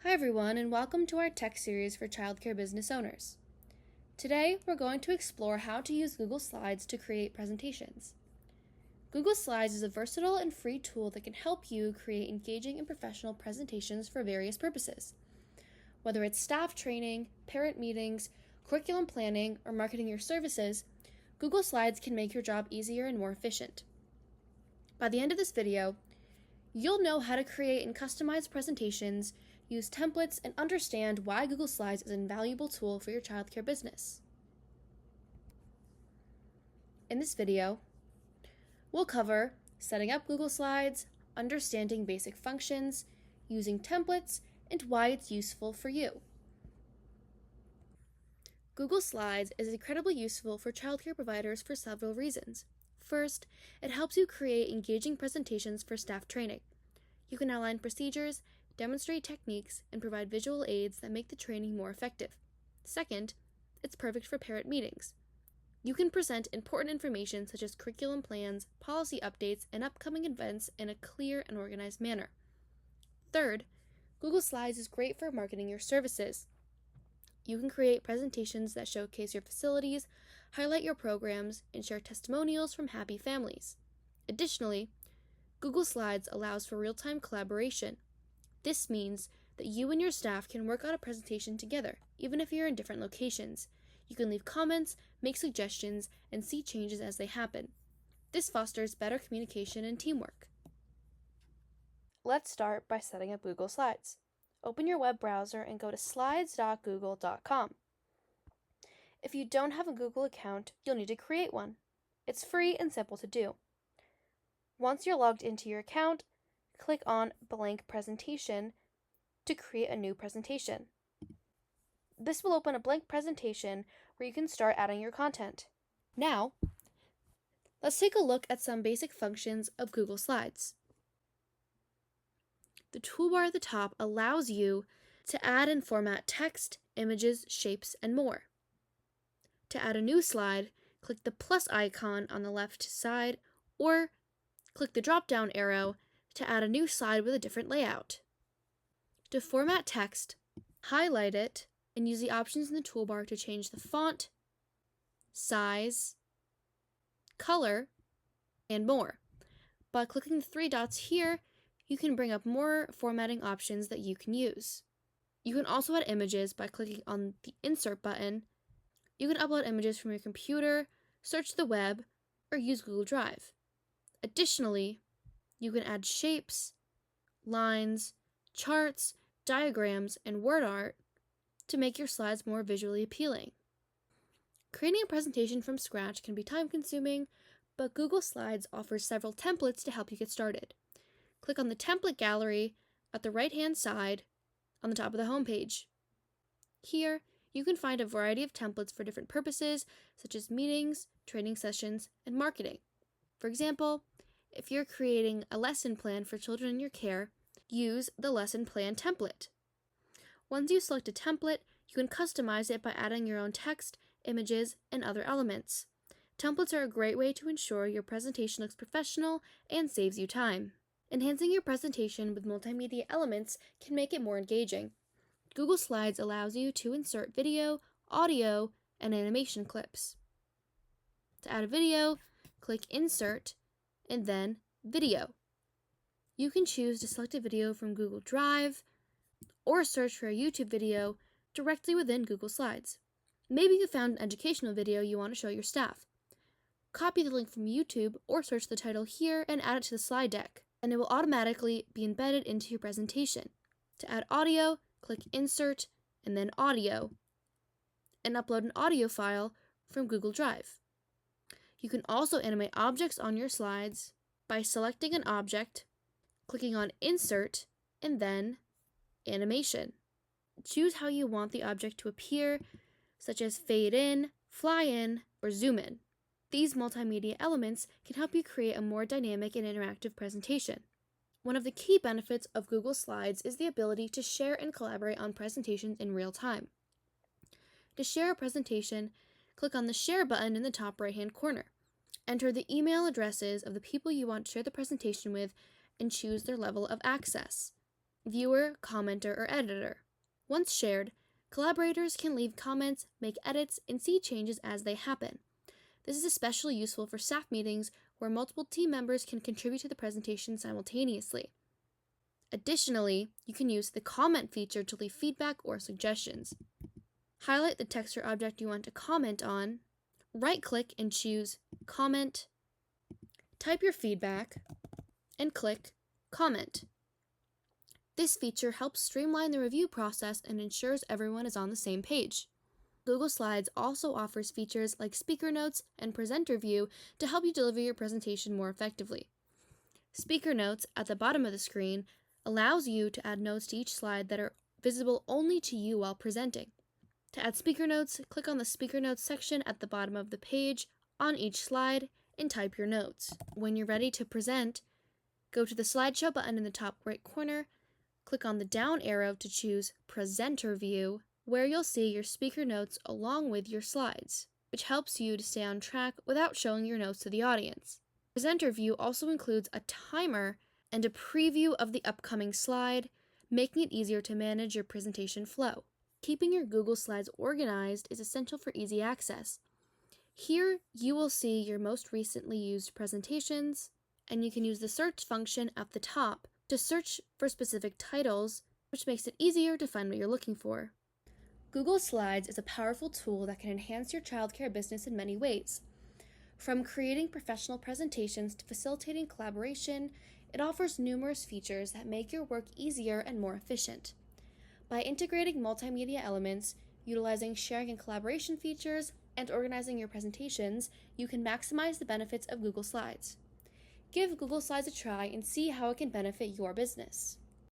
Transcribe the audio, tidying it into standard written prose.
Hi everyone, and welcome to our tech series for childcare business owners. Today, we're going to explore how to use Google Slides to create presentations. Google Slides is a versatile and free tool that can help you create engaging and professional presentations for various purposes. Whether it's staff training, parent meetings, curriculum planning, or marketing your services, Google Slides can make your job easier and more efficient. By the end of this video, you'll know how to create and customize presentations, use templates, and understand why Google Slides is an invaluable tool for your childcare business. In this video, we'll cover setting up Google Slides, understanding basic functions, using templates, and why it's useful for you. Google Slides is incredibly useful for childcare providers for several reasons. First, it helps you create engaging presentations for staff training. You can outline procedures, demonstrate techniques, and provide visual aids that make the training more effective. Second, it's perfect for parent meetings. You can present important information such as curriculum plans, policy updates, and upcoming events in a clear and organized manner. Third, Google Slides is great for marketing your services. You can create presentations that showcase your facilities, highlight your programs, and share testimonials from happy families. Additionally, Google Slides allows for real-time collaboration. This means that you and your staff can work on a presentation together, even if you're in different locations. You can leave comments, make suggestions, and see changes as they happen. This fosters better communication and teamwork. Let's start by setting up Google Slides. Open your web browser and go to slides.google.com. If you don't have a Google account, you'll need to create one. It's free and simple to do. Once you're logged into your account, click on Blank Presentation to create a new presentation. This will open a blank presentation where you can start adding your content. Now, let's take a look at some basic functions of Google Slides. The toolbar at the top allows you to add and format text, images, shapes, and more. To add a new slide, click the plus icon on the left side or click the drop-down arrow to add a new slide with a different layout. To format text, highlight it and use the options in the toolbar to change the font, size, color, and more. By clicking the three dots here, you can bring up more formatting options that you can use. You can also add images by clicking on the Insert button. You can upload images from your computer, search the web, or use Google Drive. Additionally, you can add shapes, lines, charts, diagrams, and word art to make your slides more visually appealing. Creating a presentation from scratch can be time-consuming, but Google Slides offers several templates to help you get started. Click on the Template Gallery at the right-hand side on the top of the homepage. Here, you can find a variety of templates for different purposes, such as meetings, training sessions, and marketing. For example, if you're creating a lesson plan for children in your care, use the lesson plan template. Once you select a template, you can customize it by adding your own text, images, and other elements. Templates are a great way to ensure your presentation looks professional and saves you time. Enhancing your presentation with multimedia elements can make it more engaging. Google Slides allows you to insert video, audio, and animation clips. To add a video, click Insert, and then Video. You can choose to select a video from Google Drive or search for a YouTube video directly within Google Slides. Maybe you found an educational video you want to show your staff. Copy the link from YouTube or search the title here and add it to the slide deck, and it will automatically be embedded into your presentation. To add audio, click Insert and then Audio, and upload an audio file from Google Drive. You can also animate objects on your slides by selecting an object, clicking on Insert, and then Animation. Choose how you want the object to appear, such as fade in, fly in, or zoom in. These multimedia elements can help you create a more dynamic and interactive presentation. One of the key benefits of Google Slides is the ability to share and collaborate on presentations in real time. To share a presentation, click on the Share button in the top right-hand corner. Enter the email addresses of the people you want to share the presentation with and choose their level of access. viewer, commenter, or editor. Once shared, collaborators can leave comments, make edits, and see changes as they happen. This is especially useful for staff meetings where multiple team members can contribute to the presentation simultaneously. Additionally, you can use the comment feature to leave feedback or suggestions. Highlight the text or object you want to comment on, right-click and choose Comment, type your feedback, and click Comment. This feature helps streamline the review process and ensures everyone is on the same page. Google Slides also offers features like speaker notes and presenter view to help you deliver your presentation more effectively. Speaker notes at the bottom of the screen allows you to add notes to each slide that are visible only to you while presenting. To add speaker notes, click on the Speaker Notes section at the bottom of the page on each slide and type your notes. When you're ready to present, go to the slideshow button in the top right corner, click on the down arrow to choose Presenter View, where you'll see your speaker notes along with your slides, which helps you to stay on track without showing your notes to the audience. Presenter View also includes a timer and a preview of the upcoming slide, making it easier to manage your presentation flow. Keeping your Google Slides organized is essential for easy access. Here, you will see your most recently used presentations, and you can use the search function at the top to search for specific titles, which makes it easier to find what you're looking for. Google Slides is a powerful tool that can enhance your childcare business in many ways. From creating professional presentations to facilitating collaboration, it offers numerous features that make your work easier and more efficient. By integrating multimedia elements, utilizing sharing and collaboration features, and organizing your presentations, you can maximize the benefits of Google Slides. Give Google Slides a try and see how it can benefit your business.